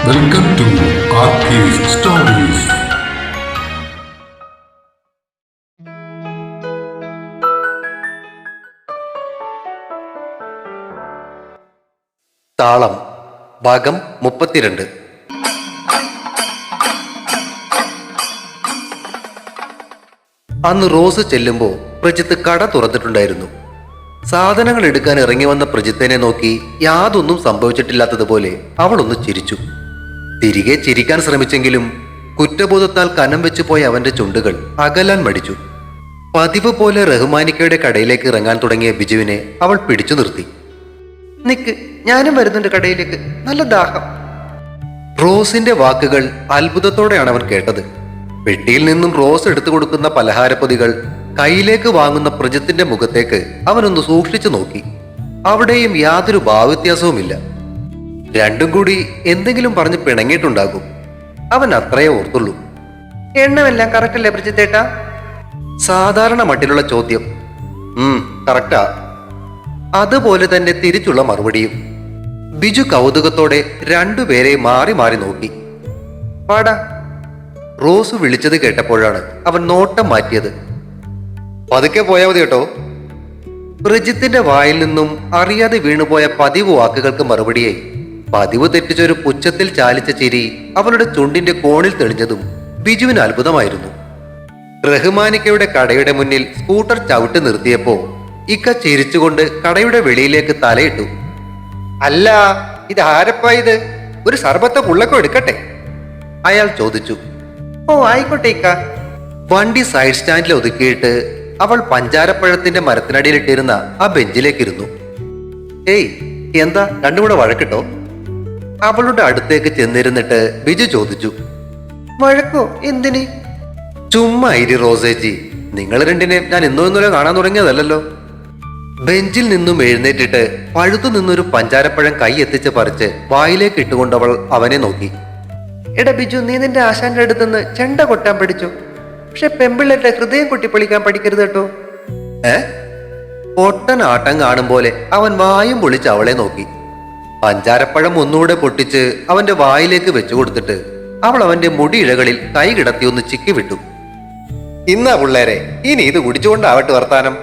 Welcome to Arcade Stories. താളം ഭാഗം 32. അന്ന് റോസ് ചെല്ലുമ്പോൾ പ്രജിത്ത് കട തുറന്നിട്ടുണ്ടായിരുന്നു. സാധനങ്ങൾ എടുക്കാൻ ഇറങ്ങി വന്ന പ്രജിത്തിനെ നോക്കി യാതൊന്നും സംഭവിച്ചിട്ടില്ലാത്തതുപോലെ അവളൊന്ന് ചിരിച്ചു. തിരികെ ചിരിക്കാൻ ശ്രമിച്ചെങ്കിലും കുറ്റബോധത്താൽ കനം വെച്ചു പോയ അവന്റെ ചുണ്ടുകൾ അകലാൻ മടിച്ചു. പതിവ് പോലെ റഹ്മാനിക്കയുടെ കടയിലേക്ക് ഇറങ്ങാൻ തുടങ്ങിയ ബിജുവിനെ അവൾ പിടിച്ചു നിർത്തി. നിക്ക്, ഞാനും വരുന്നുണ്ട് കടയിലേക്ക്, നല്ല ദാഹം. റോസിന്റെ വാക്കുകൾ അത്ഭുതത്തോടെയാണ് അവൻ കേട്ടത്. പെട്ടിയിൽ നിന്നും റോസ് എടുത്തു കൊടുക്കുന്ന പലഹാരപ്പൊതികൾ കയ്യിലേക്ക് വാങ്ങുന്ന പ്രജിത്തിന്റെ മുഖത്തേക്ക് അവനൊന്ന് സൂക്ഷിച്ചു നോക്കി. അവിടെയും യാതൊരു ഭാവവ്യത്യാസവുമില്ല. രണ്ടും കൂടി എന്തെങ്കിലും പറഞ്ഞ് പിണങ്ങിയിട്ടുണ്ടാകും. അവൻ അത്രയേ ഓർത്തുള്ളൂ. എണ്ണമെല്ലാം കറക്റ്റല്ലേ പ്രജിത്തേട്ടാ? സാധാരണ മട്ടിലുള്ള ചോദ്യം. കറക്റ്റാ. അതുപോലെ തന്നെ തിരിച്ചുള്ള മറുപടിയും. ബിജു കൗതുകത്തോടെ രണ്ടുപേരെ മാറി മാറി നോക്കി. പാടാ. റോസ് വിളിച്ചത് കേട്ടപ്പോഴാണ് അവൻ നോട്ടം മാറ്റിയത്. പതുക്കെ പോയാൽ മതി കേട്ടോ. പ്രജിത്തിന്റെ വായിൽ നിന്നും അറിയാതെ വീണുപോയ പതിവ് വാക്കുകൾക്ക് മറുപടിയായി പതിവ് തെറ്റിച്ചൊരു പുച്ഛത്തിൽ ചാലിച്ച ചിരി അവളുടെ ചുണ്ടിന്റെ കോണിൽ തെളിഞ്ഞതും ബിജുവിന് അത്ഭുതമായിരുന്നു. റഹ്മാനിക്കയുടെ കടയുടെ മുന്നിൽ സ്കൂട്ടർ ചവിട്ടി നിർത്തിയപ്പോ ഇക്ക ചിരിച്ചുകൊണ്ട് കടയുടെ വെളിയിലേക്ക് തലയിട്ടു. അല്ല, ഇത് ആരപ്പാ ഇത്? ഒരു സർബത്ത പുള്ളക്കോ എടുക്കട്ടെ? അയാൾ ചോദിച്ചു. ഓ ആയിക്കോട്ടെ ഇക്ക. വണ്ടി സൈഡ് സ്റ്റാൻഡിൽ ഒതുക്കിയിട്ട് അവൾ പഞ്ചാരപ്പഴത്തിന്റെ മരത്തിനടിയിലിട്ടിരുന്ന ആ ബെഞ്ചിലേക്കിരുന്നു. ഏയ്, എന്താ രണ്ടും കൂടെ വഴക്കിട്ടോ? അവളുടെ അടുത്തേക്ക് ചെന്നിരുന്നിട്ട് ബിജു ചോദിച്ചു. വഴക്കോ? എന്തിന്? ചുമ്മാ ഇരി റോസേജി, നിങ്ങൾ രണ്ടിനെ ഞാൻ ഇന്നലെ കാണാൻ തുടങ്ങിയതല്ലോ. ബെഞ്ചിൽ നിന്നും എഴുന്നേറ്റിട്ട് പഴുത്തു നിന്നൊരു പഞ്ചാരപ്പഴം കൈ എത്തിച്ച് പറിച്ച് വായിലേക്ക് ഇട്ടുകൊണ്ട് അവൾ അവനെ നോക്കി. എടാ ബിജു, നീ നിന്റെ ആശാന്റെ അടുത്തുനിന്ന് ചെണ്ട കൊട്ടാൻ പഠിച്ചു. പക്ഷെ പെമ്പിള്ളേരുടെ ഹൃദയം കൊട്ടിപ്പൊളിക്കാൻ പഠിക്കരുത് കേട്ടോ. പൊട്ടൻ ആട്ടം കാണും പോലെ അവൻ വായും പൊളിച്ച് അവളെ നോക്കി. പഞ്ചാരപ്പഴം ഒന്നുകൂടെ പൊട്ടിച്ച് അവന്റെ വായിലേക്ക് വെച്ചു കൊടുത്തിട്ട് അവൾ അവന്റെ മുടിയിഴകളിൽ കൈ കിടത്തി ഒന്ന് ചിക്കി വിട്ടു. ഇന്നാ പിള്ളേരെ, ഇനി ഇത് കുടിച്ചുകൊണ്ടാവട്ടെ വർത്താനം.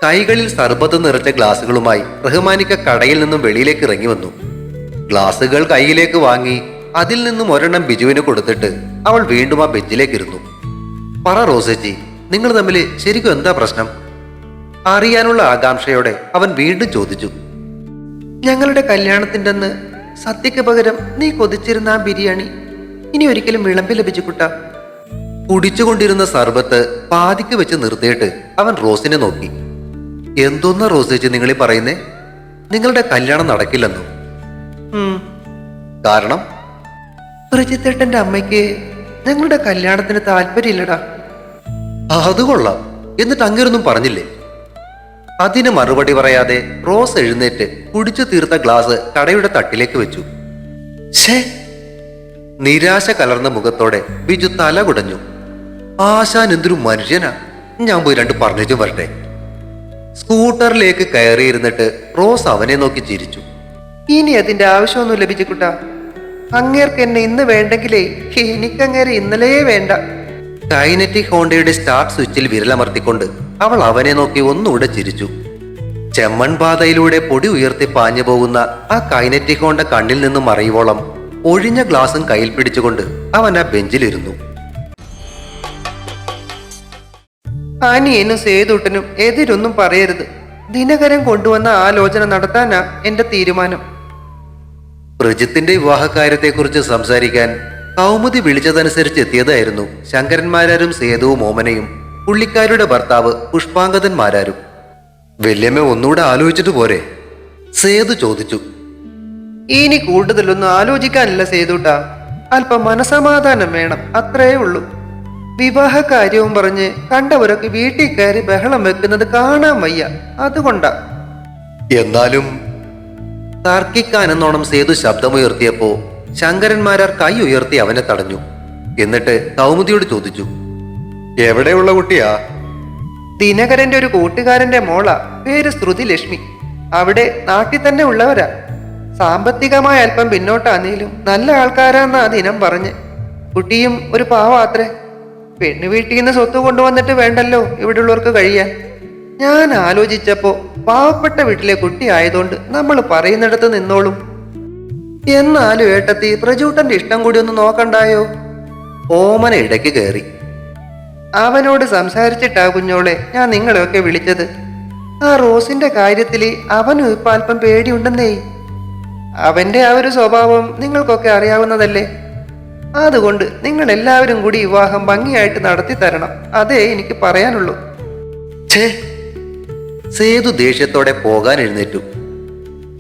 കൈകളിൽ സർബത്ത് നിറച്ച ഗ്ലാസുകളുമായി റഹ്മാനിക്ക കടയിൽ നിന്നും വെളിയിലേക്ക് ഇറങ്ങി വന്നു. ഗ്ലാസുകൾ കയ്യിലേക്ക് വാങ്ങി അതിൽ നിന്നും ഒരെണ്ണം ബിജുവിന് കൊടുത്തിട്ട് അവൾ വീണ്ടും ആ ബെഞ്ചിലേക്ക് ഇരുന്നു. പറ റോസേജി, നിങ്ങൾ തമ്മിൽ ശരിക്കും എന്താ പ്രശ്നം? അറിയാനുള്ള ആകാംക്ഷയോടെ അവൻ വീണ്ടും ചോദിച്ചു. ഞങ്ങളുടെ കല്യാണത്തിൻ്റെ അന്ന് സദ്യക്ക് പകരം നീ കൊതിച്ചിരുന്ന ആ ബിരിയാണി ഇനി ഒരിക്കലും വിളമ്പില്ല ബിജുക്കുട്ട. കുടിച്ചുകൊണ്ടിരുന്ന സർബത്ത് പാതിക്ക് വെച്ച് നിർത്തിയിട്ട് അവൻ റോസിനെ നോക്കി. എന്തോന്നാ റോസേജി നിങ്ങളീ പറയുന്നേ? നിങ്ങളുടെ കല്യാണം നടക്കില്ലെന്നോ? കാരണം? പ്രജിത്തേട്ടന്റെ അമ്മയ്ക്ക് ഞങ്ങളുടെ കല്യാണത്തിന് താല്പര്യമില്ലടാ. അത് കൊള്ളാം. എന്നിട്ട് അങ്ങേരൊന്നും പറഞ്ഞില്ലേ? അതിന് മറുപടി പറയാതെ റോസ് എഴുന്നേറ്റ് കുടിച്ചു തീർത്ത ഗ്ലാസ് കടയുടെ തട്ടിലേക്ക് വെച്ചു. ഛേ! നിരാശ കലർന്ന മുഖത്തോടെ ബിജു തല കുടഞ്ഞു. ആശാൻ എന്തൊരു മനുഷ്യനാ. ഞാൻ പോയി രണ്ട് പറഞ്ഞിട്ടും വരട്ടെ. സ്കൂട്ടറിലേക്ക് കയറിയിരുന്നിട്ട് റോസ് അവനെ നോക്കി ചിരിച്ചു. ഇനി അതിന്റെ ആവശ്യമൊന്നുമില്ല ബിജുക്കുട്ട. അങ്ങേർക്ക് എന്നെ ഇന്ന് വേണ്ടെങ്കിലേ എനിക്കങ്ങേരെ ഇന്നലേ വേണ്ട. കൈനറ്റിക് ഹോണ്ടയുടെ സ്റ്റാർട്ട് സ്വിച്ചിൽ വിരലമർത്തിക്കൊണ്ട് അവൾ അവനെ നോക്കി ഒന്നുകൂടെ ചിരിച്ചു. ചെമ്മൺ പാതയിലൂടെ പൊടി ഉയർത്തി പാഞ്ഞു പോകുന്ന ആ കൈനറ്റിക് ഹോണ്ട കണ്ണിൽ നിന്നും മറയുവോളം ഒഴിഞ്ഞ ഗ്ലാസും കയ്യിൽ പിടിച്ചുകൊണ്ട് അവൻ ആ ബെഞ്ചിലിരുന്നു. അനിയനും സേതുട്ടനും എതിരൊന്നും പറയരുത്. ദിനകരൻ കൊണ്ടുവന്ന ആലോചന നടത്താനാ എന്റെ തീരുമാനം. പ്രജിത്തിന്റെ വിവാഹകാര്യത്തെക്കുറിച്ച് സംസാരിക്കാൻ കൗമുദി വിളിച്ചതനുസരിച്ച് എത്തിയതായിരുന്നു ശങ്കരന്മാരാരും സേതുവും ഓമനയും പുള്ളിക്കാരുടെ ഭർത്താവ് പുഷ്പാങ്കതന്മാരാരും. വല്യമ്മ ഒന്നുകൂടെ ആലോചിച്ചിട്ട് പോരെ? സേതു ചോദിച്ചു. ഇനി കൂടുതലൊന്നും ആലോചിക്കാനില്ല സേതുട്ടാ. അല്പം മനസമാധാനം വേണം, അത്രേ ഉള്ളൂ. വിവാഹ കാര്യവും പറഞ്ഞ് കണ്ടവരൊക്കെ വീട്ടിൽ കയറി ബഹളം വെക്കുന്നത് കാണാൻ വയ്യ, അതുകൊണ്ടാ. എന്നാലും തർക്കിക്കാനെന്നോണം സേതു ശബ്ദമുയർത്തിയപ്പോ ശങ്കരന്മാരാർ കൈ ഉയർത്തി അവനെ തടഞ്ഞു. എന്നിട്ട് കൗമുദിയോട് ചോദിച്ചു. എവിടെയുള്ള കുട്ടിയാ? ദിനകരന്റെ ഒരു കൂട്ടുകാരന്റെ മോളാ, പേര് ശ്രുതി ലക്ഷ്മി. അവിടെ നാട്ടിൽ തന്നെ ഉള്ളവരാ. സാമ്പത്തികമായ അല്പം പിന്നോട്ടാന്നേലും നല്ല ആൾക്കാരാന്നാ ദിനം പറഞ്ഞ്. കുട്ടിയും ഒരു പാവാത്രേ. പെണ്ണു വീട്ടിൽ നിന്ന് സ്വത്ത് കൊണ്ടുവന്നിട്ട് വേണ്ടല്ലോ ഇവിടെയുള്ളവർക്ക് കഴിയാൻ. ഞാൻ ആലോചിച്ചപ്പോ പാവപ്പെട്ട വീട്ടിലെ കുട്ടി ആയതുകൊണ്ട് നമ്മൾ പറയുന്നിടത്ത് നിന്നോളും. എന്നാലും ഏട്ടത്തി പ്രജൂട്ടന്റെ ഇഷ്ടം കൂടി ഒന്ന് നോക്കണ്ടായോ? ഓമന ഇടയ്ക്ക് കയറി. അവനോട് സംസാരിച്ചിട്ടാ കുഞ്ഞോളെ ഞാൻ നിങ്ങളെയൊക്കെ വിളിച്ചത്. ആ റോസിന്റെ കാര്യത്തില് അവനും ഇപ്പൊ അല്പം പേടിയുണ്ടെന്നേ. അവന്റെ ആ ഒരു സ്വഭാവം നിങ്ങൾക്കൊക്കെ അറിയാവുന്നതല്ലേ. അതുകൊണ്ട് നിങ്ങൾ എല്ലാവരും കൂടി വിവാഹം ഭംഗിയായിട്ട് നടത്തി തരണം. അതേ എനിക്ക് പറയാനുള്ളൂ. ഛേ! സേതു ദേഷ്യത്തോടെ പോകാൻ എഴുന്നേറ്റു.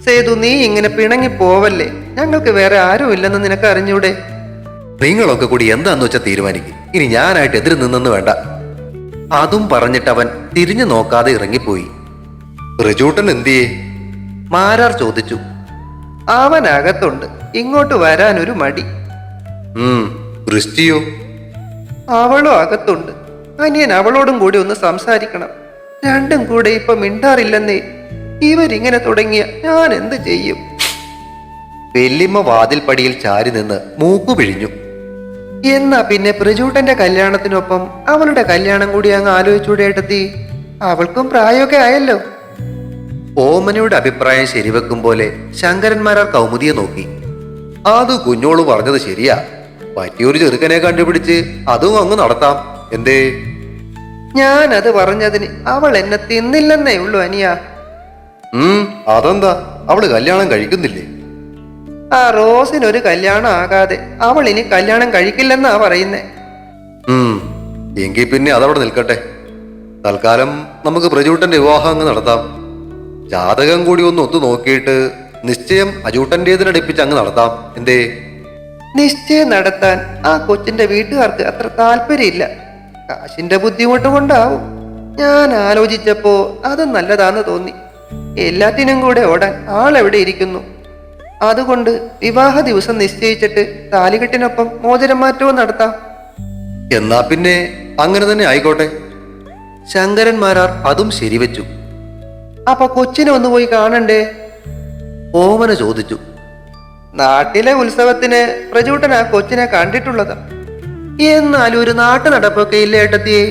സേതു, നീ ഇങ്ങനെ പിണങ്ങി പോവല്ലേ. ഞങ്ങൾക്ക് വേറെ ആരും ഇല്ലെന്ന് നിനക്ക് അറിഞ്ഞൂടെ? നിങ്ങളൊക്കെ കൂടി എന്താന്ന് വെച്ചാൽ തീരുമാനിക്കും. ഇനി ഞാനായിട്ട് എതിര് നിന്നെന്ന് വേണ്ട. അതും പറഞ്ഞിട്ടവൻ തിരിഞ്ഞു നോക്കാതെ ഇറങ്ങിപ്പോയി. പ്രജൂട്ടൻ എന്തിയേ? മാരാർ ചോദിച്ചു. അവനകത്തുണ്ട്. ഇങ്ങോട്ട് വരാനൊരു മടി. ക്രിസ്റ്റിയോ? അവളും അകത്തുണ്ട്. അനിയൻ അവളോടും കൂടി ഒന്ന് സംസാരിക്കണം. രണ്ടും കൂടെ ഇപ്പൊ മിണ്ടാറില്ലെന്നേ. ഇവരിങ്ങനെ തുടങ്ങിയ ഞാൻ എന്ത് ചെയ്യും? വെല്ലിമ്മ വാതിൽപ്പടിയിൽ ചാരി നിന്ന് മൂക്കു പിഴിഞ്ഞു. എന്നാ പിന്നെ പ്രജൂട്ടന്റെ കല്യാണത്തിനൊപ്പം അവളുടെ കല്യാണം കൂടി അങ്ങ് ആലോചിച്ചൂടെ ഏട്ടത്തി? അവൾക്കും പ്രായമൊക്കെ ആയല്ലോ. ഓമനയുടെ അഭിപ്രായം ശരിവെക്കും പോലെ ശങ്കരന്മാരാർ കൗമുദിയെ നോക്കി. അത് കുഞ്ഞോള് പറഞ്ഞത് ശരിയാ. പറ്റിയൊരു ചെറുക്കനെ കണ്ടുപിടിച്ച് അതും അങ്ങ് നടത്താം. എന്തേ? ഞാനത് പറഞ്ഞതിന് അവൾ എന്നെ തിന്നില്ലെന്നേ ഉള്ളൂ അനിയ. അതെന്താ? അവള് കല്യാണം കഴിക്കുന്നില്ലേ? ആ റോസിനൊരു കല്യാണം ആകാതെ അവൾ ഇനി കല്യാണം കഴിക്കില്ലെന്നാ പറയുന്നേ. എങ്കിൽ പിന്നെ അതവിടെ നിൽക്കട്ടെ. തൽക്കാലം നമുക്ക് പ്രജൂട്ടന്റെ വിവാഹം അങ്ങ് നടത്താം. ജാതകം കൂടി ഒന്ന് ഒത്തു നോക്കിയിട്ട് നിശ്ചയം അജൂട്ടന്റേതിനടുപ്പിച്ച് അങ്ങ് നടത്താം. എന്തേ? നിശ്ചയം നടത്താൻ ആ കൊച്ചിന്റെ വീട്ടുകാർക്ക് അത്ര താല്പര്യമില്ല. കാശിന്റെ ബുദ്ധിമുട്ട് കൊണ്ടാവും. ഞാൻ ആലോചിച്ചപ്പോ അത് നല്ലതാന്ന് തോന്നി. എല്ലാറ്റിനും കൂടെ ഓടാൻ ആളെവിടെ ഇരിക്കുന്നു. അതുകൊണ്ട് വിവാഹ ദിവസം നിശ്ചയിച്ചിട്ട് താലികെട്ടിനൊപ്പം മോതിരം മാറ്റവും നടത്താം. എന്നാ പിന്നെ അങ്ങനെ തന്നെ ആയിക്കോട്ടെ. ശങ്കരന്മാരാർ അതും ശരിവെച്ചു. അപ്പൊ കൊച്ചിനെ ഒന്ന് പോയി കാണണ്ടേ? ഓമന ചോദിച്ചു. നാട്ടിലെ ഉത്സവത്തിന് പ്രജൂട്ടൻ ആ കൊച്ചിനെ കണ്ടിട്ടുള്ളതാ. എന്നാലും ഒരു നാട്ടു നടപ്പൊക്കെ ഇല്ല ഏട്ടത്തിയെ.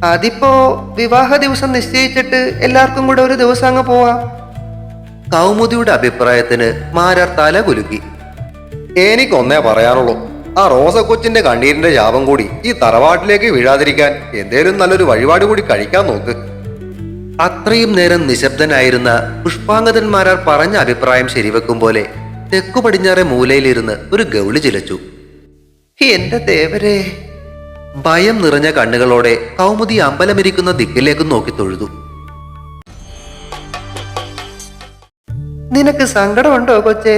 അതിപ്പോ വിവാഹ ദിവസം നിശ്ചയിച്ചിട്ട് എല്ലാവർക്കും കൂടെ ഒരു ദിവസം അങ്ങ് പോവാം. കൗമുദിയുടെ അഭിപ്രായത്തിന് മാരാർ തല കുലുക്കി. എനിക്കൊന്നേ പറയാനുള്ളൂ. ആ റോസ കൊച്ചിന്റെ കണ്ണീരിന്റെ ശാപം കൂടി ഈ തറവാട്ടിലേക്ക് വീഴാതിരിക്കാൻ എന്തേലും നല്ലൊരു വഴിപാട് കൂടി കഴിക്കാൻ നോക്ക്. അത്രയും നേരം നിശബ്ദനായിരുന്ന പുഷ്പാങ്കതന്മാരാർ പറഞ്ഞ അഭിപ്രായം ശരിവെക്കും പോലെ തെക്കു പടിഞ്ഞാറെ മൂലയിലിരുന്ന് ഒരു ഗൗളി ചിലച്ചു. എന്റെ ദേവരെ! ഭയം നിറഞ്ഞ കണ്ണുകളോടെ കൗമുദി അമ്പലമിരിക്കുന്ന ദിക്കിലേക്ക് നോക്കി തൊഴുതു. നിനക്ക് സങ്കടമുണ്ടോ കൊച്ചേ?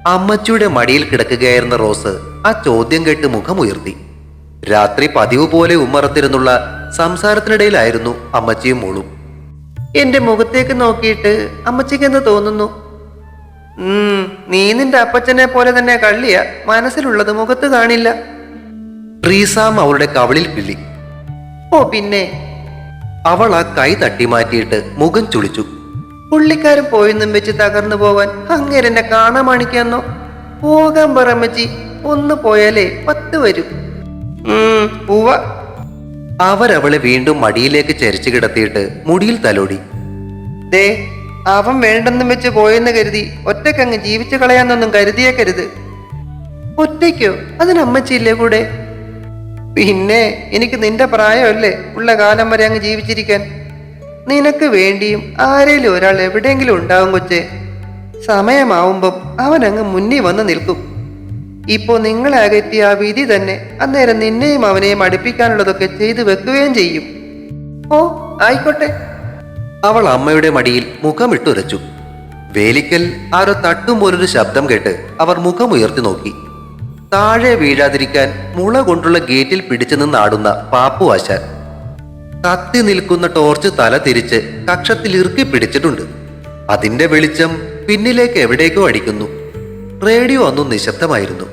അമ്മച്ചിയുടെ മടിയിൽ കിടക്കുകയായിരുന്ന റോസ് ആ ചോദ്യം കേട്ട് മുഖമുയർത്തി. രാത്രി പതിവ് പോലെ ഉമ്മറത്തിരുന്നുള്ള സംസാരത്തിനിടയിലായിരുന്നു അമ്മച്ചിയും മോളും. എന്റെ മുഖത്തേക്ക് നോക്കിയിട്ട് അമ്മച്ചിക്ക് എന്ത് തോന്നുന്നു? നീ നിന്റെ അപ്പച്ചനെ പോലെ തന്നെ കള്ളിയ. മനസ്സിലുള്ളത് മുഖത്ത് കാണില്ല. റീസാം അവളുടെ കവിളിൽ കിള്ളി. ഓ പിന്നെ. അവൾ ആ കൈ തട്ടി മാറ്റിയിട്ട് മുഖം ചുളിച്ചു. പുള്ളിക്കാരൻ പോയെന്നും വെച്ച് തകർന്നു പോവാൻ അങ്ങേരെന്നെ കാണാൻ മാണിക്കാന്നോ? പോകാൻ പറമ്മച്ചി. ഒന്ന് പോയാലേ 10 വരും. പൂവ. അവരവളെ വീണ്ടും മടിയിലേക്ക് ചരിച്ചു കിടത്തിയിട്ട് മുടിയിൽ തലോടി. ദേ, അവൻ വേണ്ടെന്നും വെച്ച് പോയെന്ന് കരുതി ഒറ്റക്കങ്ങ് ജീവിച്ചു കളയാന്നൊന്നും കരുതിയേക്കരുത്. ഒറ്റയ്ക്കോ? അതിനമ്മച്ചില്ലേ കൂടെ? പിന്നെ എനിക്ക് നിന്റെ പ്രായമല്ലേ ഉള്ള കാലം വരെ അങ്ങ് ജീവിച്ചിരിക്കാൻ. നിനക്ക് വേണ്ടിയും ആരേലും ഒരാൾ എവിടെയെങ്കിലും ഉണ്ടാവും കൊച്ചേ. സമയമാവുമ്പം അവനങ്ങ് മുന്നിൽ വന്ന് നിൽക്കും. ഇപ്പോ നിങ്ങളെ അകറ്റിയ ആ വിധി തന്നെ അന്നേരം നിന്നെയും അവനെയും അടുപ്പിക്കാനുള്ളതൊക്കെ ചെയ്തു വെക്കുകയും ചെയ്യും. ഓ ആയിക്കോട്ടെ. അവൾ അമ്മയുടെ മടിയിൽ മുഖമിട്ടുരച്ചു. വേലിക്കൽ ആരോ തട്ടും പോലൊരു ശബ്ദം കേട്ട് അവർ മുഖമുയർത്തി നോക്കി. താഴെ വീഴാതിരിക്കാൻ മുള കൊണ്ടുള്ള ഗേറ്റിൽ പിടിച്ചു നിന്നാടുന്ന പാപ്പു ആശാൻ. കത്തി നിൽക്കുന്ന ടോർച്ച് തല തിരിച്ച് കക്ഷത്തിൽ ഇറുക്കി പിടിച്ചിട്ടുണ്ട്. അതിന്റെ വെളിച്ചം പിന്നിലേക്ക് എവിടേക്കോ അടിക്കുന്നു. റേഡിയോ ഒന്നും നിശബ്ദമായിരുന്നു.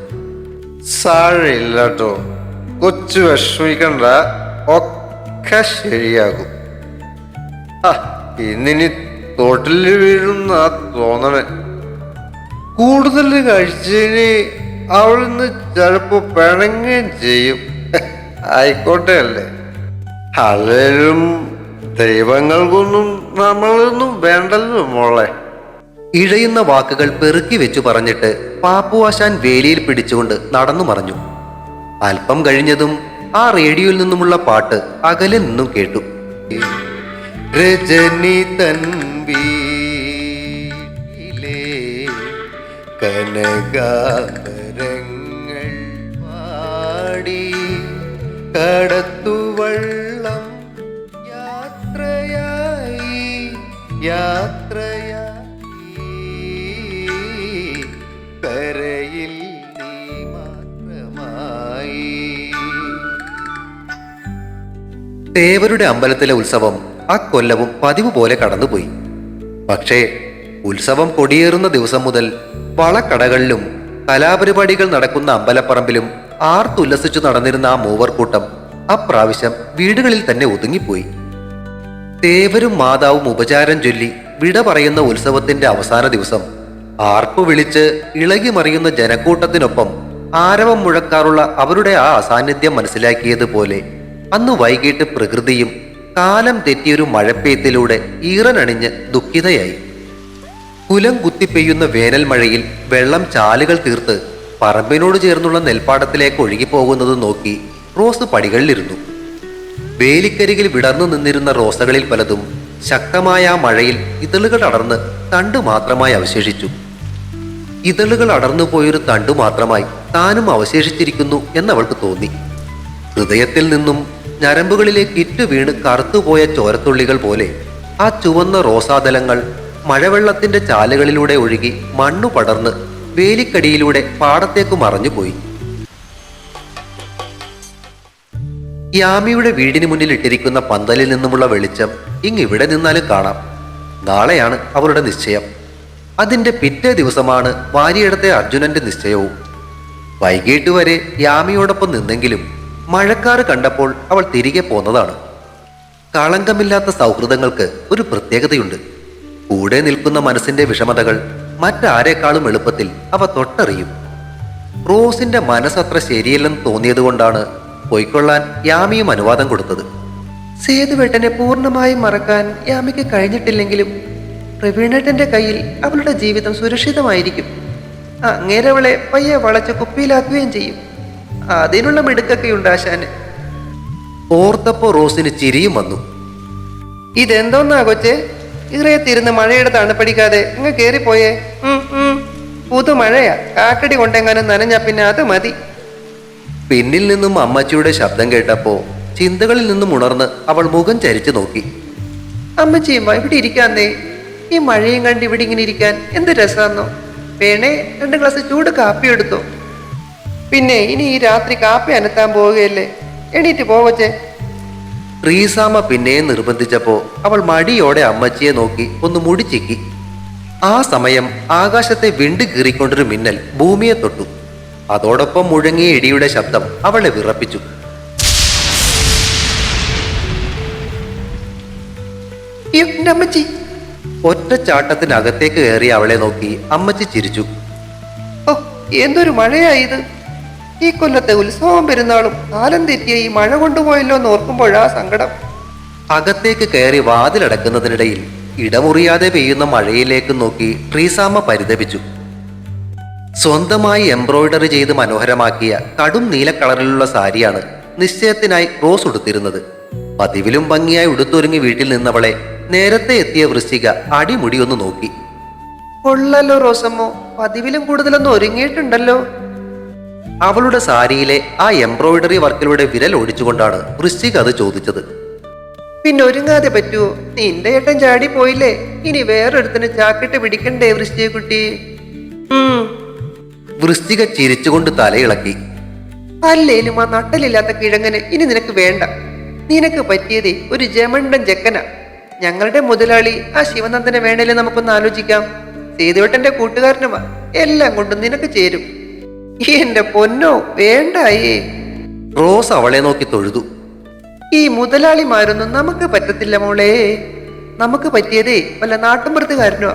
സാരമില്ലട്ടോ, കൊച്ചു വിഷമിക്കണ്ട, ഒക്കെ ശരിയാകും. ഇന്നിനി തോട്ടിൽ വീഴുന്ന തോന്നണേ. കൂടുതൽ കഴിച്ചതിന് അവളിന്ന് ചിലപ്പോ പിണങ്ങുകയും ചെയ്യും. ആയിക്കോട്ടെ അല്ലേ. അല്ലേലും ദൈവങ്ങൾക്കൊന്നും നമ്മളൊന്നും വേണ്ടല്ലോ മോളെ. ഇഴയുന്ന വാക്കുകൾ പെറുക്കി വെച്ചു പറഞ്ഞിട്ട് പാപ്പുവാശാൻ വേലിയിൽ പിടിച്ചുകൊണ്ട് നടന്നു മറഞ്ഞു. അല്പം കഴിഞ്ഞതും ആ റേഡിയോയിൽ നിന്നുമുള്ള പാട്ട് അകലെ നിന്നും കേട്ടു. രജനി തൻവീ കനകാമരങ്ങൾ പാടി കടത്തുവള്ളം യാത്രയായി കരയിൽ നീ മാത്രമായി. തേവരുടെ അമ്പലത്തിലെ ഉത്സവം അക്കൊല്ലവും പതിവ് പോലെ കടന്നുപോയി. പക്ഷേ ഉത്സവം കൊടിയേറുന്ന ദിവസം മുതൽ വളക്കടകളിലും കലാപരിപാടികൾ നടക്കുന്ന അമ്പലപ്പറമ്പിലും ആർത്തുല്ലസിച്ചു നടന്നിരുന്ന ആ മൂവർക്കൂട്ടം അപ്രാവശ്യം വീടുകളിൽ തന്നെ ഒതുങ്ങിപ്പോയി. തേവരും മാതാവും ഉപചാരം ചൊല്ലി വിട പറയുന്ന ഉത്സവത്തിന്റെ അവസാന ദിവസം ആർപ്പു വിളിച്ച് ഇളകി മറിയുന്ന ജനക്കൂട്ടത്തിനൊപ്പം ആരവം മുഴക്കാറുള്ള അവരുടെ ആ അസാന്നിധ്യം മനസ്സിലാക്കിയതുപോലെ അന്ന് വൈകിട്ട് പ്രകൃതിയും കാലം തെറ്റിയൊരു മഴപ്പെയ്ത്തിലൂടെ ഈറനണിഞ്ഞ് ദുഃഖിതയായി. കുലം കുത്തിപ്പെയ്യുന്ന വേനൽ മഴയിൽ വെള്ളം ചാലുകൾ തീർത്ത് പറമ്പിനോട് ചേർന്നുള്ള നെൽപ്പാടത്തിലേക്ക് ഒഴുകിപ്പോകുന്നത് നോക്കി റോസ് പടികളിലിരുന്നു. വേലിക്കരികിൽ വിടർന്നു നിന്നിരുന്ന റോസകളിൽ പലതും ശക്തമായ ആ മഴയിൽ ഇതളുകൾ അടർന്ന് തണ്ടു മാത്രമായി അവശേഷിച്ചു. ഇതളുകൾ അടർന്നു പോയൊരു തണ്ടു മാത്രമായി താനും അവശേഷിച്ചിരിക്കുന്നു എന്നവൾക്ക് തോന്നി. ഹൃദയത്തിൽ നിന്നും ഞരമ്പുകളിലേക്ക് ഇറ്റു വീണ് കറുത്തുപോയ ചോരത്തുള്ളികൾ പോലെ ആ ചുവന്ന റോസാതലങ്ങൾ മഴവെള്ളത്തിന്റെ ചാലുകളിലൂടെ ഒഴുകി മണ്ണു പടർന്ന് വേലിക്കടിയിലൂടെ പാടത്തേക്ക് മറഞ്ഞുപോയി. യാമിയുടെ വീടിന് മുന്നിൽ ഇട്ടിരിക്കുന്ന പന്തലിൽ നിന്നുമുള്ള വെളിച്ചം ഇങ്ങിവിടെ നിന്നാലും കാണാം. നാളെയാണ് അവളുടെ നിശ്ചയം. അതിന്റെ പിറ്റേ ദിവസമാണ് വാരിയിടത്തെ അർജുനന്റെ നിശ്ചയവും. വൈകിട്ട് വരെ യാമിയോടൊപ്പം നിന്നെങ്കിലും മഴക്കാറ് കണ്ടപ്പോൾ അവൾ തിരികെ പോന്നതാണ്. കളങ്കമില്ലാത്ത സൗഹൃദങ്ങൾക്ക് ഒരു പ്രത്യേകതയുണ്ട്. കൂടെ നിൽക്കുന്ന മനസ്സിന്റെ വിഷമതകൾ മറ്റാരേക്കാളും എളുപ്പത്തിൽ അവ തൊട്ടറിയും. റോസിന്റെ മനസ്സത്ര ശരിയല്ലെന്ന് തോന്നിയതുകൊണ്ടാണ് പൊയ്ക്കൊള്ളാൻ യാമിയും അനുവാദം കൊടുത്തത്. സേതുവേട്ടനെ പൂർണ്ണമായും മറക്കാൻ യാമിക്ക് കഴിഞ്ഞിട്ടില്ലെങ്കിലും പ്രവീണേട്ടന്റെ കയ്യിൽ അവളുടെ ജീവിതം സുരക്ഷിതമായിരിക്കും. അങ്ങേരവളെ പയ്യെ വളച്ച് കുപ്പിയിലാക്കുകയും ചെയ്യും. അതിനുള്ള മിടുക്കൊക്കെയുണ്ട് ആശാന്. ഓർത്തപ്പോ റോസിന് ചിരിയും വന്നു. ഇതെന്തോന്നാ കൊച്ചേ, ഇറയത്തിരുന്ന് മഴയുടെ തണുപ്പടിക്കാതെ അങ്ങ് കേറിപ്പോയേ. പുതുമഴയാ, കാക്കടി കൊണ്ടെങ്ങാനും നനഞ്ഞാ പിന്നെ അത് മതി. പിന്നിൽ നിന്നും അമ്മച്ചിയുടെ ശബ്ദം കേട്ടപ്പോ ചിന്തകളിൽ നിന്നും ഉണർന്ന് അവൾ മുഖം ചരിച്ചു നോക്കി. അമ്മച്ചിയും ഇവിടെ ഇരിക്കാന്നേ. ഈ മഴയും കണ്ട് ഇവിടെ ഇങ്ങനെ ഇരിക്കാൻ എന്ത് രസാന്നോ. വേണേ 2 ഗ്ലാസ് ചൂട് കാപ്പി എടുത്തോ. പിന്നെ ഇനി ഈ രാത്രി കാപ്പി അനത്താൻ പോവുകയല്ലേ, എണീറ്റ് പോവച്ചേ. റീസാമ പിന്നെയും നിർബന്ധിച്ചപ്പോ അവൾ മടിയോടെ അമ്മച്ചിയെ നോക്കി ഒന്ന് മുടിച്ചിക്കി. ആ സമയം ആകാശത്തെ വിണ്ടു കീറിക്കൊണ്ടൊരു മിന്നൽ ഭൂമിയെ തൊട്ടു. അതോടൊപ്പം മുഴങ്ങിയ ഇടിയുടെ ശബ്ദം അവളെ വിറപ്പിച്ചു. അമ്മച്ചി ഒറ്റച്ചാട്ടത്തിനകത്തേക്ക് കയറി അവളെ നോക്കി അമ്മച്ചി ചിരിച്ചു. ഓ, എന്തൊരു മഴയായത്. ഈ കൊല്ലത്തെ ഉത്സവം പെരുന്നാളും കാലം തെറ്റിയ ഈ മഴ കൊണ്ടുപോയല്ലോ എന്ന് ഓർക്കുമ്പോഴാ സങ്കടം. അകത്തേക്ക് കയറി വാതിലടക്കുന്നതിനിടയിൽ ഇടമുറിയാതെ പെയ്യുന്ന മഴയിലേക്ക് നോക്കി ട്രീസാമ്മ പരിതപിച്ചു. സ്വന്തമായി എംബ്രോയിഡറി ചെയ്ത് മനോഹരമാക്കിയ കടും നീല കളറിലുള്ള സാരിയാണ് നിശ്ചയത്തിനായി റോസ് ഉടുത്തിരുന്നത്. പതിവിലും ഭംഗിയായി ഉടുത്തൊരുങ്ങി വീട്ടിൽ നിന്നവളെ നേരത്തെ എത്തിയ വൃശ്ചിക അടിമുടി ഒന്ന് നോക്കി. കൊള്ളല്ലോ റോസമ്മോ, പതിവിലും കൂടുതലൊന്നും ഒരുങ്ങിയിട്ടുണ്ടല്ലോ. അവളുടെ സാരിയിലെ ആ എംബ്രോയിഡറി വർക്കിലൂടെ വിരൽ ഓടിച്ചുകൊണ്ടാണ് വൃശ്ചിക അത് ചോദിച്ചത്. പിന്നെ ഒരുങ്ങാതെ പറ്റുമോ? നിന്റെ ഏട്ടൻ ചാടി പോയില്ലേ, ഇനി വേറൊരുത്തിന് ചാക്കിട്ട് പിടിക്കണ്ടേ വൃശ്ചിയെ കുട്ടി? വൃശ്ചിക ചിരിച്ചുകൊണ്ട് തലയിളക്കി. അല്ലേലും ആ നട്ടലില്ലാത്ത കിഴങ്ങന് ഇനി നിനക്ക് വേണ്ട. നിനക്ക് പറ്റിയതേ ഒരു ജമണ്ടൻ ചെക്കന. ഞങ്ങളുടെ മുതലാളി ആ ശിവനന്ദനെ വേണേലും നമുക്കൊന്ന് ആലോചിക്കാം. സേതുവേട്ടന്റെ കൂട്ടുകാരനുമാ, എല്ലാം കൊണ്ടും നിനക്ക് ചേരും. എന്റെ പൊന്നോ, വേണ്ടായേ. റോസ് അവളെ നോക്കി തൊഴുതു. ഈ മുതലാളിമാരൊന്നും നമുക്ക് പറ്റത്തില്ല മോളെ. നമുക്ക് പറ്റിയതേ വല്ല നാട്ടുമ്പുറത്തുകാരനോ.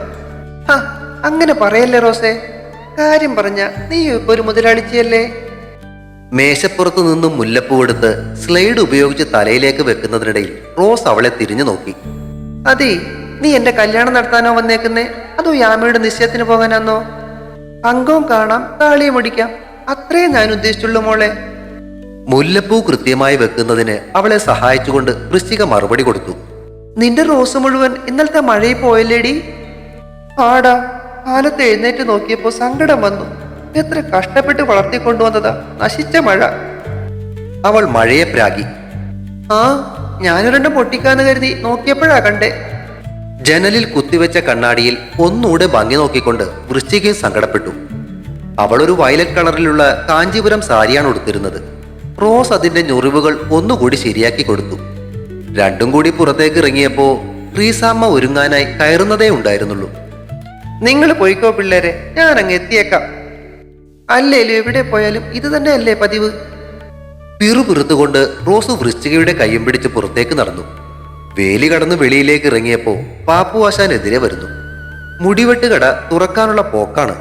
അങ്ങനെ പറയല്ലേ റോസേ. കാര്യം പറഞ്ഞ നീ ഇപ്പൊ ഒരു മുതലാളിച്ചയല്ലേ? മേശപ്പുറത്തു നിന്നും മുല്ലപ്പൂ എടുത്ത് സ്ലൈഡ് ഉപയോഗിച്ച് തലയിലേക്ക് വെക്കുന്നതിനിടയിൽ റോസ് അവളെ തിരിഞ്ഞു നോക്കി. അതെ, നീ എന്റെ കല്യാണം നടത്താനോ വന്നേക്കുന്നേ, അതോ യാമയുടെ നിശ്ചയത്തിന് പോകാനാന്നോ? അംഗവും കാണാം, താളിയും ഒടിക്കാം, അത്രേ ഞാൻ ഉദ്ദേശിച്ചുള്ളൂ മോളെ. മുല്ലപ്പൂ കൃത്യമായി വെക്കുന്നതിന് അവളെ സഹായിച്ചുകൊണ്ട് വൃശ്ചിക മറുപടി കൊടുത്തു. നിന്റെ റോസ് മുഴുവൻ ഇന്നലത്തെ മഴയിൽ പോയല്ലേടി? ആടാ, കാലത്ത് എഴുന്നേറ്റ് നോക്കിയപ്പോ സങ്കടം വന്നു. എത്ര കഷ്ടപ്പെട്ട് വളർത്തിക്കൊണ്ടുവന്നതാ, നശിച്ച മഴ. അവൾ മഴയെ പ്രാഗി. ആ, ഞാനൊരെണ്ണം പൊട്ടിക്കാന്ന് കരുതി നോക്കിയപ്പോഴാ കണ്ടേ. ജനലിൽ കുത്തിവെച്ച കണ്ണാടിയിൽ ഒന്നുകൂടെ ഭംഗി നോക്കിക്കൊണ്ട് വൃശ്ചികയും സങ്കടപ്പെട്ടു. അവളൊരു വയലറ്റ് കളറിലുള്ള കാഞ്ചീപുരം സാരിയാണ് ഉടുത്തിരുന്നത്. റോസ് അതിന്റെ ഞൊറിവുകൾ ഒന്നുകൂടി ശരിയാക്കി കൊടുത്തു. രണ്ടും കൂടി പുറത്തേക്ക് ഇറങ്ങിയപ്പോ റീസാമ്മ ഒരുങ്ങാനായി കയറുന്നതേ ഉണ്ടായിരുന്നുള്ളൂ. നിങ്ങൾ പോയിക്കോ പിള്ളേരെ, ഞാൻ അങ്ങ് എത്തിയേക്കാം. അല്ലേലും എവിടെ പോയാലും ഇത് തന്നെയല്ലേ പതിവ്. പിറുപിറുത്തുകൊണ്ട് റോസ് വൃശ്ചികയുടെ കയ്യും പിടിച്ച് പുറത്തേക്ക് നടന്നു. വേലി കടന്ന് വെളിയിലേക്ക് ഇറങ്ങിയപ്പോ പാപ്പു ആശാൻ എതിരെ വരുന്നു. മുടിവെട്ട് കട തുറക്കാനുള്ള പോക്കാണ്.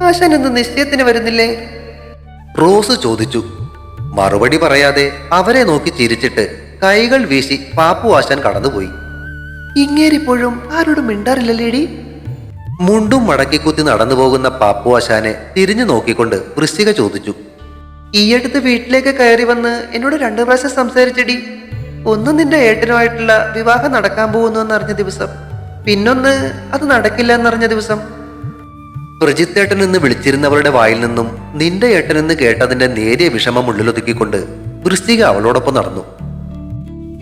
ആശാൻ ഇന്ന് നിശ്ചയത്തിന് വരുന്നില്ലേ? റോസ് ചോദിച്ചു. മറുപടി പറയാതെ അവരെ നോക്കി ചിരിച്ചിട്ട് കൈകൾ വീശി പാപ്പു ആശാൻ കടന്നുപോയി. ഇങ്ങേരിപ്പോഴും ആരോടും മിണ്ടാറില്ലല്ലേടി? മുണ്ടും മടക്കിക്കുത്തി നടന്നു പോകുന്ന പാപ്പു ആശാനെ തിരിഞ്ഞു നോക്കിക്കൊണ്ട് വൃശ്ചിക ചോദിച്ചു. ഈ അടുത്ത് വീട്ടിലേക്ക് കയറി വന്ന് എന്നോട് 2 പ്രാവശ്യം സംസാരിച്ചടി. ഒന്ന് നിന്റെ ഏട്ടനുമായിട്ടുള്ള വിവാഹം നടക്കാൻ പോകുന്നു എന്നറിഞ്ഞ ദിവസം, പിന്നൊന്ന് അത് നടക്കില്ല എന്നറിഞ്ഞ ദിവസം. പ്രജിത്തേട്ടൻ എന്ന് വിളിച്ചിരുന്നവരുടെ വായിൽ നിന്നും നിന്റെ ഏട്ടനെന്ന് കേട്ടതിന്റെ നേരിയ വിഷമം ഉള്ളിലൊതുക്കിക്കൊണ്ട് വൃശ്ചിക അവളോടൊപ്പം നടന്നു.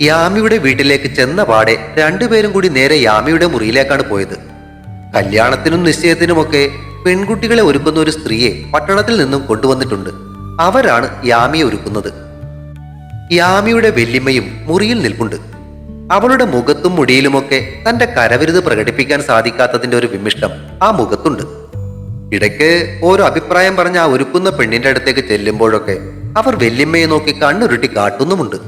യാമിയുടെ വീട്ടിലേക്ക് ചെന്ന പാടെ രണ്ടുപേരും കൂടി നേരെ യാമിയുടെ മുറിയിലേക്കാണ് പോയത്. കല്യാണത്തിനും നിശ്ചയത്തിനുമൊക്കെ പെൺകുട്ടികളെ ഒരുക്കുന്ന ഒരു സ്ത്രീയെ പട്ടണത്തിൽ നിന്നും കൊണ്ടുവന്നിട്ടുണ്ട്. അവരാണ് യാമിയെ ഒരുക്കുന്നത്. യാമിയുടെ വെല്ലിമ്മയും മുറിയിൽ നിൽപ്പുണ്ട്. അവളുടെ മുഖത്തും മുടിയിലുമൊക്കെ തന്റെ കരവിരുത് പ്രകടിപ്പിക്കാൻ സാധിക്കാത്തതിന്റെ ഒരു വിമിഷ്ടം ആ മുഖത്തുണ്ട്. ഇടയ്ക്ക് ഓരോ അഭിപ്രായം പറഞ്ഞ് ആ ഒരുക്കുന്ന പെണ്ണിന്റെ അടുത്തേക്ക് ചെല്ലുമ്പോഴൊക്കെ അവർ വെല്ലിമ്മയെ നോക്കി കണ്ണുരുട്ടി കാട്ടുന്നുമുണ്ട്.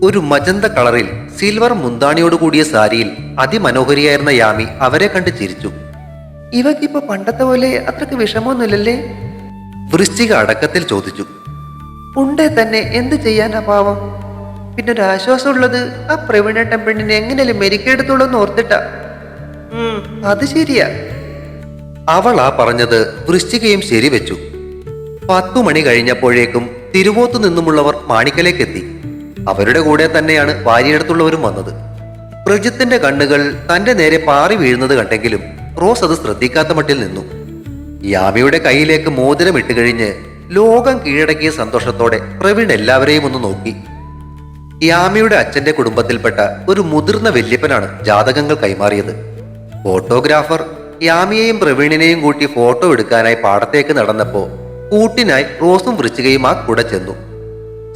ഒരു മജന്ത കളറിൽ സിൽവർ മുന്താണിയോട് കൂടിയ സാരിയിൽ അതിമനോഹരിയായിരുന്ന യാമി അവരെ കണ്ട് ചിരിച്ചു. ഇവക്കിപ്പോ പണ്ടത്തെ പോലെ അത്രക്ക് വിഷമമൊന്നുമില്ലല്ലേ? വൃശ്ചിക അടക്കത്തിൽ ചോദിച്ചു. ഉണ്ടേ തന്നെ എന്ത് ചെയ്യാനാ പാവം. പിന്നെ ഒരു ആശ്വാസമുള്ളത് ആ പ്രവീണേട്ടൻ പെണ്ണിനെ എങ്ങനെയാലും മെരിക്കെടുത്തോളൂ എന്ന് ഓർത്തിട്ടാ. അത് ശരിയാ. അവൾ ആ പറഞ്ഞത് വൃശ്ചികയും ശരിവെച്ചു. 10 മണി കഴിഞ്ഞപ്പോഴേക്കും തിരുവോത്തു നിന്നുമുള്ളവർ മാണിക്കലേക്കെത്തി. അവരുടെ കൂടെ തന്നെയാണ് ഭാര്യയടുത്തുള്ളവരും വന്നത്. പ്രജിത്തിന്റെ കണ്ണുകൾ തന്റെ നേരെ പാറി വീഴുന്നത് കണ്ടെങ്കിലും റോസ് അത് ശ്രദ്ധിക്കാത്ത മട്ടിൽ നിന്നു. യാമിയുടെ കയ്യിലേക്ക് മോതിരം ഇട്ടുകഴിഞ്ഞ് ലോകം കീഴടക്കിയ സന്തോഷത്തോടെ പ്രവീൺ എല്ലാവരെയും ഒന്ന് നോക്കി. യാമിയുടെ അച്ഛന്റെ കുടുംബത്തിൽപ്പെട്ട ഒരു മുതിർന്ന വല്യപ്പനാണ് ജാതകങ്ങൾ കൈമാറിയത്. ഫോട്ടോഗ്രാഫർ യാമിയെയും പ്രവീണിനെയും കൂട്ടി ഫോട്ടോ എടുക്കാനായി പാടത്തേക്ക് നടന്നപ്പോ കൂട്ടിനായി റോസും വൃശ്ചികയും ആ കൂടെ ചെന്നു.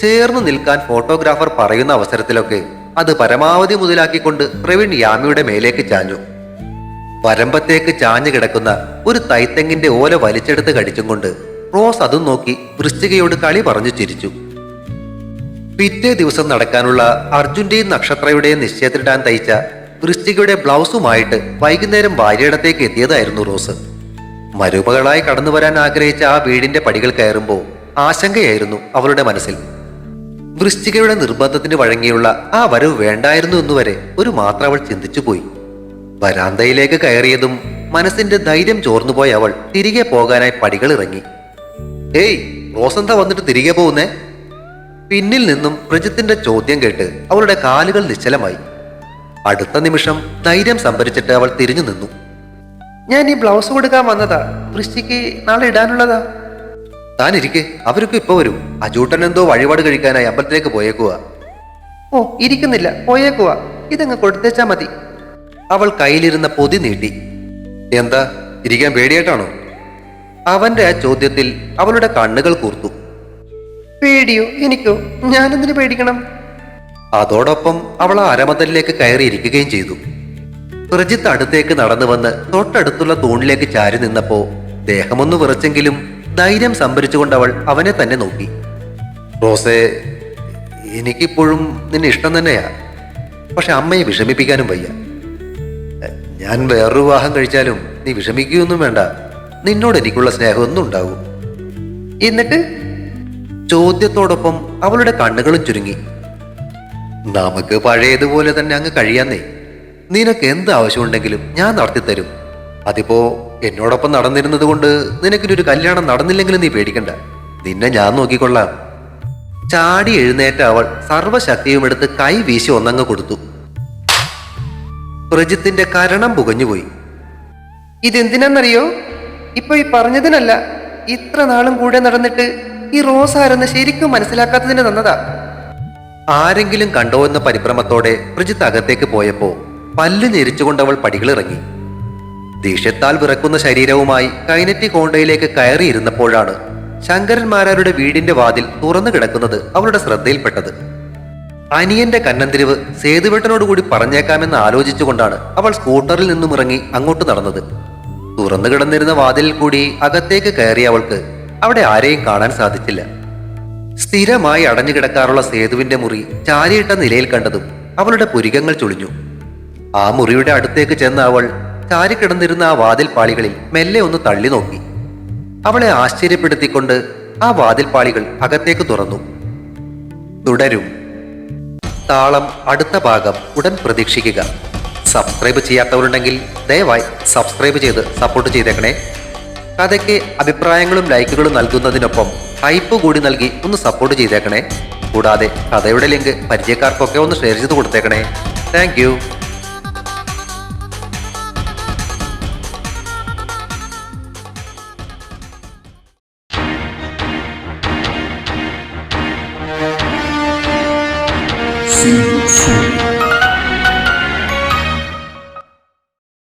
ചേർന്ന് നിൽക്കാൻ ഫോട്ടോഗ്രാഫർ പറയുന്ന അവസരത്തിലൊക്കെ അത് പരമാവധി മുതലാക്കിക്കൊണ്ട് പ്രവീൺ യാമിയുടെ മേലേക്ക് ചാഞ്ഞു. വരമ്പത്തേക്ക് ചാഞ്ഞു കിടക്കുന്ന ഒരു തൈത്തെങ്ങിന്റെ ഓല വലിച്ചെടുത്ത് കടിച്ചും കൊണ്ട് റോസ് അതും നോക്കി വൃശ്ചികയോട് കളി പറഞ്ഞു ചിരിച്ചു. പിറ്റേ ദിവസം നടക്കാനുള്ള അർജുന്റെയും നക്ഷത്രയുടെയും നിശ്ചയത്തിലിടാൻ തയ്ച്ച വൃശ്ചികയുടെ ബ്ലൗസുമായിട്ട് വൈകുന്നേരം ഭാര്യയിടത്തേക്ക് എത്തിയതായിരുന്നു റോസ്. മരുമകളായി കടന്നു വരാൻ ആഗ്രഹിച്ച ആ വീടിന്റെ പടികൾ കയറുമ്പോൾ ആശങ്കയായിരുന്നു അവളുടെ മനസ്സിൽ. വൃശ്ചികയുടെ നിർബന്ധത്തിന് വഴങ്ങിയുള്ള ആ വരവ് വേണ്ടായിരുന്നു എന്നുവരെ ഒരു മാത്രം അവൾ ചിന്തിച്ചുപോയി. വരാന്തയിലേക്ക് കയറിയതും മനസ്സിന്റെ ധൈര്യം ചോർന്നുപോയ അവൾ തിരികെ പോകാനായി പടികൾ ഇറങ്ങി. ഏയ്, റോസന്ത വന്നിട്ട് തിരികെ പോകുന്നേ? പിന്നിൽ നിന്നും പ്രജിത്തിന്റെ ചോദ്യം കേട്ട് അവളുടെ കാലുകൾ നിശ്ചലമായി. അടുത്ത നിമിഷം ധൈര്യം സംഭരിച്ചിട്ട് അവൾ തിരിഞ്ഞു നിന്നു. ഞാൻ ഈ ബ്ലൗസ് കൊടുക്കാൻ വന്നതാ, വൃശ്ചിക്ക് നാളെ ഇടാനുള്ളതാ. താനിരിക്കെ, അവരൊക്കെ ഇപ്പൊ വരും. അജൂട്ടൻ എന്തോ വഴിപാട് കഴിക്കാനായി അമ്പലത്തിലേക്ക് പോയേക്കുക. ഓ, ഇരിക്കുന്നില്ല, പോയേക്കുവാ. ഇതങ്ങ് കൊടുത്തേച്ചാ മതി. അവൾ കയ്യിലിരുന്ന പൊതി നീട്ടി. എന്താ, ഇരിക്കാൻ പേടിയായിട്ടാണോ? അവന്റെ ആ ചോദ്യത്തിൽ അവളുടെ കണ്ണുകൾ കൂർത്തു. പേടിയോ? എനിക്കോ? ഞാനെന്തിനു പേടിക്കണം? അതോടൊപ്പം അവൾ ആ അരമതലിലേക്ക് കയറിയിരിക്കുകയും ചെയ്തു. പ്രജിത്ത് അടുത്തേക്ക് നടന്നു വന്ന് തൊട്ടടുത്തുള്ള തൂണിലേക്ക് ചാരി നിന്നപ്പോ ദേഹമൊന്ന് വിറച്ചെങ്കിലും ധൈര്യം സംഭരിച്ചുകൊണ്ട് അവൾ അവനെ തന്നെ നോക്കി. റോസേ, എനിക്കിപ്പോഴും നിന്നെ ഇഷ്ടം തന്നെയാ. പക്ഷെ അമ്മയെ വിഷമിപ്പിക്കാനും വയ്യ. ഞാൻ വേറൊരു വിവാഹം കഴിച്ചാലും നീ വിഷമിക്കുകയൊന്നും വേണ്ട. നിന്നോട് എനിക്കുള്ള സ്നേഹമൊന്നും ഉണ്ടാകും. എന്നിട്ട് ചോദ്യത്തോടൊപ്പം അവളുടെ കണ്ണുകളും ചുരുങ്ങി. നമുക്ക് പഴയതുപോലെ തന്നെ അങ്ങ് കഴിയാന്നേ. നിനക്ക് എന്ത് ആവശ്യമുണ്ടെങ്കിലും ഞാൻ നടത്തിത്തരും. അതിപ്പോ എന്നോടൊപ്പം നടന്നിരുന്നത് കൊണ്ട് നിനക്കിനൊരു കല്യാണം നടന്നില്ലെങ്കിലും നീ പേടിക്കണ്ട. നിന്നെ ഞാൻ നോക്കിക്കൊള്ളാം. ചാടി എഴുന്നേറ്റ അവൾ സർവശക്തിയും എടുത്ത് കൈ വീശി ഒന്നങ്ങ് കൊടുത്തു. പ്രജിത്തിന്റെ കരണം പുകഞ്ഞുപോയി. ഇതെന്തിനാന്നറിയോ? ഇപ്പൊ ഈ പറഞ്ഞതിനല്ല, ഇത്ര നാളും കൂടെ നടന്നിട്ട് ഈ റോസ് ആരെന്ന് ശരിക്കും മനസ്സിലാക്കാത്തതിന് തന്നതാ. ആരെങ്കിലും കണ്ടോ എന്ന പരിഭ്രമത്തോടെ പ്രജിത്ത് അകത്തേക്ക് പോയപ്പോ പല്ല് ഞെരിച്ചുകൊണ്ട് അവൾ പടികളിറങ്ങി. ദേഷ്യത്താൽ വിറക്കുന്ന ശരീരവുമായി കൈനറ്റി കോണ്ടയിലേക്ക് കയറിയിരുന്നപ്പോഴാണ് ശങ്കരന്മാരാരുടെ വീടിന്റെ വാതിൽ തുറന്നു കിടക്കുന്നത് അവളുടെ ശ്രദ്ധയിൽപ്പെട്ടത്. അനിയന്റെ കന്നന്തിരിവ് സേതുവേട്ടനോടുകൂടി പറഞ്ഞേക്കാമെന്ന് ആലോചിച്ചുകൊണ്ടാണ് അവൾ സ്കൂട്ടറിൽ നിന്നും ഇറങ്ങി അങ്ങോട്ട് നടന്നത്. തുറന്നു കിടന്നിരുന്ന വാതിലിൽ കൂടി അകത്തേക്ക് കയറിയ അവൾക്ക് അവിടെ ആരെയും കാണാൻ സാധിച്ചില്ല. സ്ഥിരമായി അടഞ്ഞു കിടക്കാറുള്ള സേതുവിന്റെ മുറി ചാരിയിട്ട നിലയിൽ കണ്ടതും അവളുടെ പുരികങ്ങൾ ചുളിഞ്ഞു. ആ മുറിയുടെ അടുത്തേക്ക് ചെന്ന അവൾ ചാരിക്കിടന്നിരുന്ന ആ വാതിൽ പാളികളിൽ മെല്ലെ ഒന്ന് തള്ളി നോക്കി. അവളെ ആശ്ചര്യപ്പെടുത്തിക്കൊണ്ട് ആ വാതിൽ പാളികൾ അകത്തേക്ക് തുറന്നു. തുടരും. താളം അടുത്ത ഭാഗം ഉടൻ പ്രതീക്ഷിക്കുക. സബ്സ്ക്രൈബ് ചെയ്യാത്തവരുണ്ടെങ്കിൽ ദയവായി സബ്സ്ക്രൈബ് ചെയ്ത് സപ്പോർട്ട് ചെയ്തേക്കണേ. കഥയ്ക്ക് അഭിപ്രായങ്ങളും ലൈക്കുകളും നൽകുന്നതിനൊപ്പം ഹൈപ്പ് കൂടി നൽകി ഒന്ന് സപ്പോർട്ട് ചെയ്തേക്കണേ. കൂടാതെ കഥയുടെ ലിങ്ക് പരിചയക്കാർക്കൊക്കെ ഒന്ന് ഷെയർ ചെയ്ത് കൊടുത്തേക്കണേ. താങ്ക്